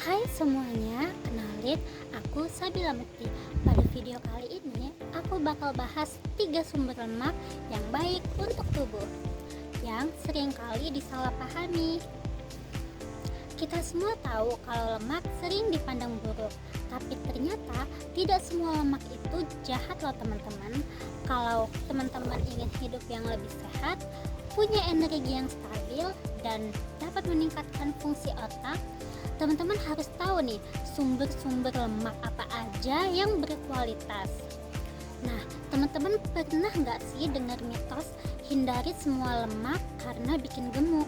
Hai semuanya, kenalin aku Sabila Mukti. Pada video kali ini aku bakal bahas 3 sumber lemak yang baik untuk tubuh yang seringkali disalahpahami. Kita semua tahu kalau lemak sering dipandang buruk, tapi ternyata tidak semua lemak itu jahat loh teman-teman. Kalau teman-teman ingin hidup yang lebih sehat, punya energi yang stabil, dan dapat meningkatkan fungsi otak, teman-teman harus tahu nih sumber-sumber lemak apa aja yang berkualitas. Nah, teman-teman pernah nggak sih dengar mitos hindari semua lemak karena bikin gemuk?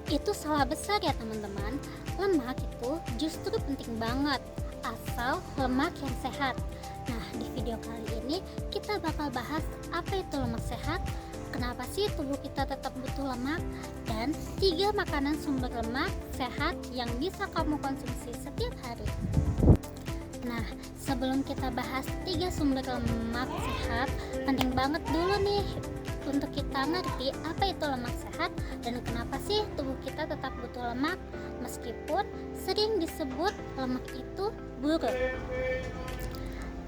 Itu salah besar ya teman-teman. Lemak itu justru penting banget, asal lemak yang sehat. Nah, di video kali ini kita bakal bahas apa itu lemak sehat, kenapa sih tubuh kita tetap butuh lemak, dan 3 makanan sumber lemak sehat yang bisa kamu konsumsi setiap hari. Nah, sebelum kita bahas 3 sumber lemak sehat, penting banget dulu nih untuk kita ngerti apa itu lemak sehat dan kenapa sih tubuh kita tetap butuh lemak meskipun sering disebut lemak itu buruk.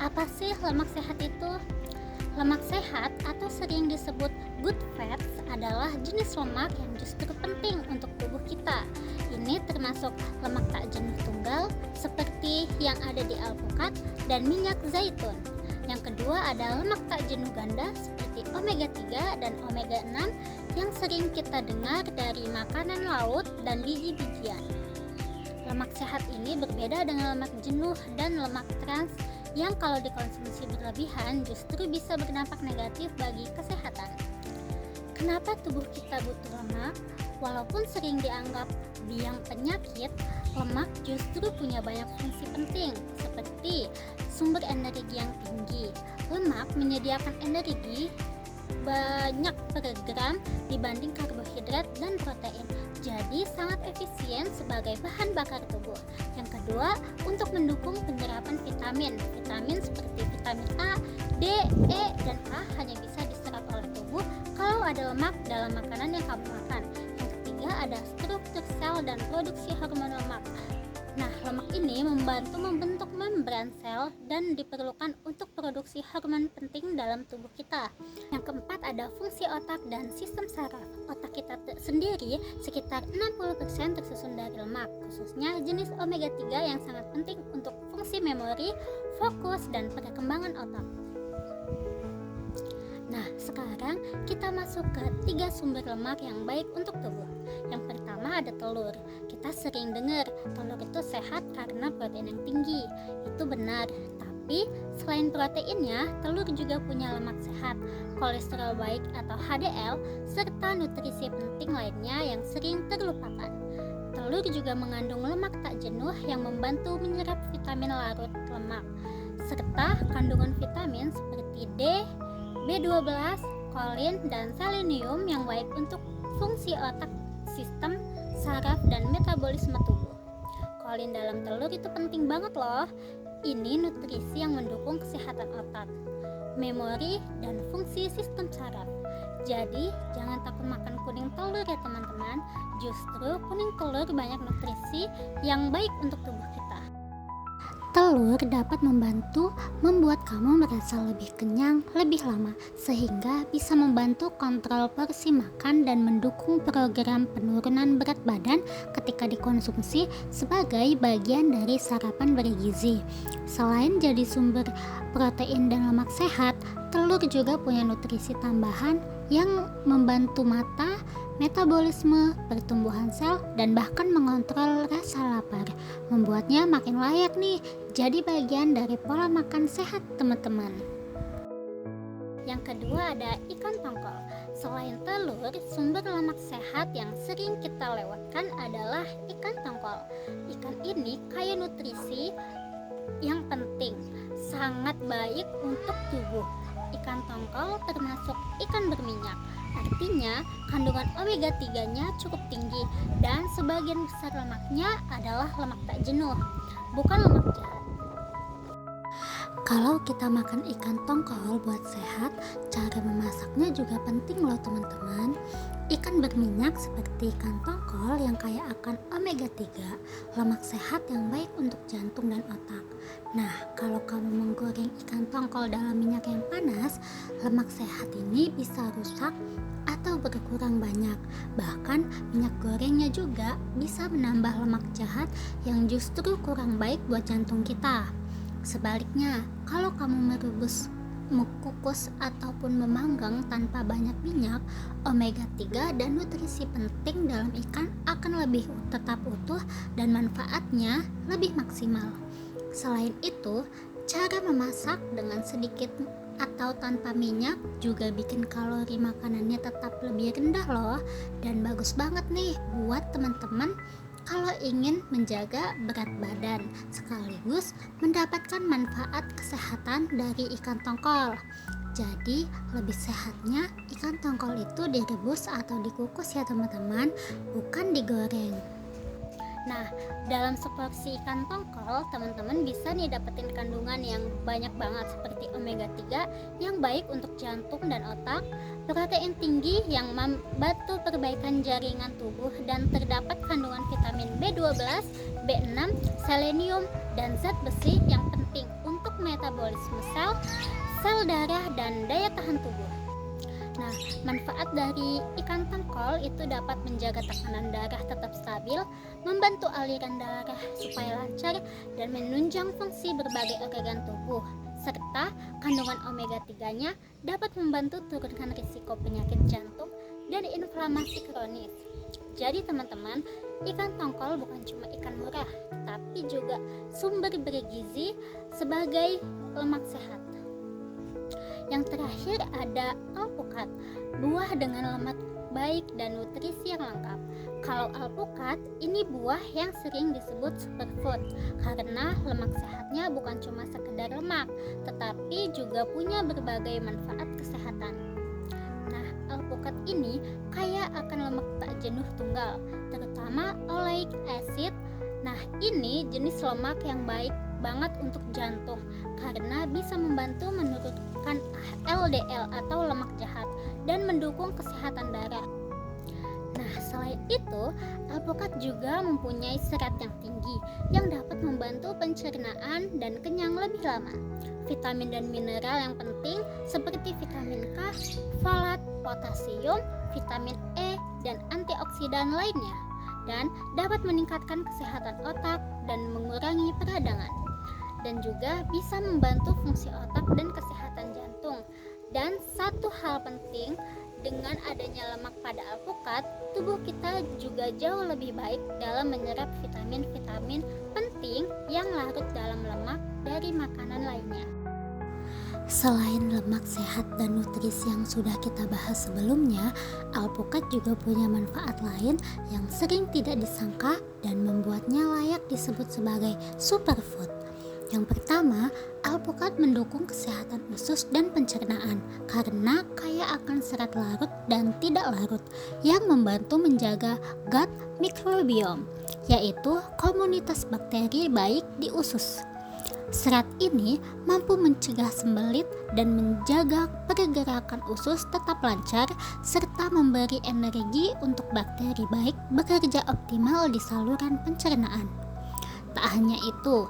Apa sih lemak sehat itu? Lemak sehat atau sering disebut good fats adalah jenis lemak yang justru penting untuk tubuh kita. Ini termasuk lemak tak jenuh tunggal seperti yang ada di alpukat dan minyak zaitun. Yang kedua ada lemak tak jenuh ganda seperti omega 3 dan omega 6 yang sering kita dengar dari makanan laut dan biji-bijian. Lemak sehat ini berbeda dengan lemak jenuh dan lemak trans yang kalau dikonsumsi berlebihan justru bisa berdampak negatif bagi kesehatan. Kenapa tubuh kita butuh lemak? Walaupun sering dianggap biang penyakit, lemak justru punya banyak fungsi penting seperti sumber energi yang tinggi. Lemak menyediakan energi banyak per gram dibanding karbohidrat dan protein, jadi sangat efisien sebagai bahan bakar tubuh. Yang kedua, untuk mendukung penyerapan vitamin seperti vitamin A, D, E, dan K hanya bisa diserap oleh tubuh kalau ada lemak dalam makanan yang kamu makan. Yang ketiga ada struktur sel dan produksi hormon lemak. Nah, lemak ini membantu membentuk membran sel dan diperlukan untuk produksi hormon penting dalam tubuh kita. Yang keempat ada fungsi otak dan sistem saraf. Otak kita sendiri sekitar 60% tersusun dari lemak, khususnya jenis omega 3 yang sangat penting untuk fungsi memori, fokus, dan perkembangan otak. Nah, sekarang kita masuk ke 3 sumber lemak yang baik untuk tubuh. Yang pertama ada telur. Kita sering dengar telur itu sehat karena protein yang tinggi. Itu benar, tapi selain proteinnya, telur juga punya lemak sehat, kolesterol baik atau HDL, serta nutrisi penting lainnya yang sering terlupakan. Telur juga mengandung lemak tak jenuh yang membantu menyerap vitamin larut lemak, serta kandungan vitamin seperti D, B12, kolin, dan selenium yang baik untuk fungsi otak, sistem saraf, dan metabolisme tubuh. Kolin dalam telur itu penting banget loh. Ini nutrisi yang mendukung kesehatan otak, memori, dan fungsi sistem saraf. Jadi, jangan takut makan kuning telur ya teman-teman. Justru kuning telur banyak nutrisi yang baik untuk tubuh kita. Telur dapat membantu membuat kamu merasa lebih kenyang lebih lama, sehingga bisa membantu kontrol porsi makan dan mendukung program penurunan berat badan ketika dikonsumsi sebagai bagian dari sarapan bergizi. Selain jadi sumber protein dan lemak sehat, telur juga punya nutrisi tambahan yang membantu mata, metabolisme, pertumbuhan sel, dan bahkan mengontrol rasa lapar, membuatnya makin layak nih jadi bagian dari pola makan sehat teman-teman. Yang kedua ada ikan tongkol. Selain telur, sumber lemak sehat yang sering kita lewatkan adalah ikan tongkol. Ikan ini kaya nutrisi yang penting, sangat baik untuk tubuh. Ikan tongkol termasuk ikan berminyak. Artinya, kandungan omega 3-nya cukup tinggi dan sebagian besar lemaknya adalah lemak tak jenuh, bukan lemak jahat. Kalau kita makan ikan tongkol buat sehat, cara memasaknya juga penting loh teman-teman. Ikan berminyak seperti ikan tongkol yang kaya akan omega 3, lemak sehat yang baik untuk jantung dan otak. Nah, kalau kamu menggoreng ikan tongkol dalam minyak yang panas, lemak sehat ini bisa rusak atau berkurang banyak. Bahkan minyak gorengnya juga bisa menambah lemak jahat yang justru kurang baik buat jantung kita. Sebaliknya, kalau kamu mengukus ataupun memanggang tanpa banyak minyak, omega 3 dan nutrisi penting dalam ikan akan lebih tetap utuh dan manfaatnya lebih maksimal. Selain itu, cara memasak dengan sedikit atau tanpa minyak juga bikin kalori makanannya tetap lebih rendah loh, dan bagus banget nih buat teman-teman kalau ingin menjaga berat badan sekaligus mendapatkan manfaat kesehatan dari ikan tongkol. Jadi lebih sehatnya ikan tongkol itu direbus atau dikukus ya teman-teman, bukan digoreng. Nah, dalam seporsi ikan tongkol, teman-teman bisa nih dapetin kandungan yang banyak banget seperti omega 3 yang baik untuk jantung dan otak, protein tinggi yang membantu perbaikan jaringan tubuh, dan terdapat kandungan vitamin B12, B6, selenium, dan zat besi yang penting untuk metabolisme sel darah, dan daya tahan tubuh. Nah, manfaat dari ikan tongkol itu dapat menjaga tekanan darah tetap stabil, membantu aliran darah supaya lancar, dan menunjang fungsi berbagai organ tubuh. Serta kandungan omega 3-nya dapat membantu turunkan risiko penyakit jantung dan inflamasi kronis. Jadi teman-teman, ikan tongkol bukan cuma ikan murah, tapi juga sumber bergizi sebagai lemak sehat. Yang terakhir ada alpukat, buah dengan lemak baik dan nutrisi yang lengkap. Kalau alpukat, ini buah yang sering disebut superfood karena lemak sehatnya bukan cuma sekedar lemak, tetapi juga punya berbagai manfaat kesehatan. Nah, alpukat ini kaya akan lemak tak jenuh tunggal, terutama oleic acid. Nah, ini jenis lemak yang baik banget untuk jantung karena bisa membantu menurunkan LDL atau lemak jahat dan mendukung kesehatan darah. Nah, selain itu, alpukat juga mempunyai serat yang tinggi yang dapat membantu pencernaan dan kenyang lebih lama. Vitamin dan mineral yang penting seperti vitamin K, folat, potasium, vitamin E, dan antioksidan lainnya, dan dapat meningkatkan kesehatan otak dan mengurangi peradangan, dan juga bisa membantu fungsi otak dan kesehatan jantung. Dan satu hal penting, dengan adanya lemak pada alpukat, tubuh kita juga jauh lebih baik dalam menyerap vitamin-vitamin penting yang larut dalam lemak dari makanan lainnya. Selain lemak sehat dan nutrisi yang sudah kita bahas sebelumnya, alpukat juga punya manfaat lain yang sering tidak disangka dan membuatnya layak disebut sebagai superfood. Yang pertama, alpukat mendukung kesehatan usus dan pencernaan karena kaya akan serat larut dan tidak larut yang membantu menjaga gut microbiome, yaitu komunitas bakteri baik di usus. Serat ini mampu mencegah sembelit dan menjaga pergerakan usus tetap lancar serta memberi energi untuk bakteri baik bekerja optimal di saluran pencernaan. Tak hanya itu,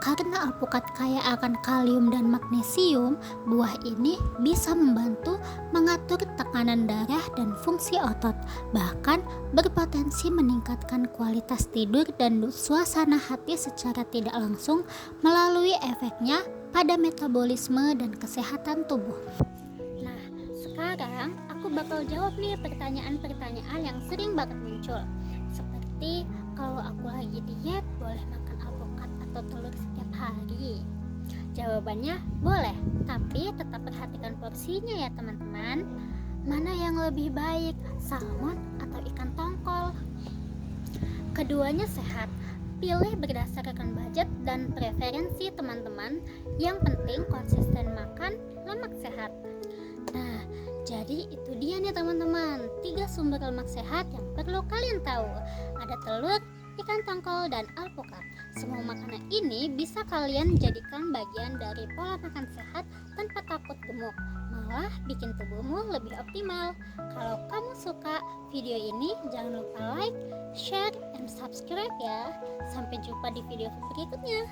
karena alpukat kaya akan kalium dan magnesium, buah ini bisa membantu mengatur tekanan darah dan fungsi otot, bahkan berpotensi meningkatkan kualitas tidur dan suasana hati secara tidak langsung melalui efeknya pada metabolisme dan kesehatan tubuh. Nah, sekarang aku bakal jawab nih pertanyaan-pertanyaan yang sering banget muncul. Seperti, kalau aku lagi diet, boleh makan alpukat atau telur setiap hari? Jawabannya boleh, tapi tetap perhatikan porsinya ya teman-teman. Mana yang lebih baik, salmon atau ikan tongkol? Keduanya sehat. Pilih berdasarkan budget dan preferensi teman-teman. Yang penting konsisten makan lemak sehat. Nah, jadi itu dia nih teman-teman, 3 sumber lemak sehat yang perlu kalian tahu. Ada telur, ikan tongkol, dan alpukat. Semua makanan ini bisa kalian jadikan bagian dari pola makan sehat tanpa takut gemuk, malah bikin tubuhmu lebih optimal. Kalau kamu suka video ini, jangan lupa like, share, and subscribe ya. Sampai jumpa di video berikutnya.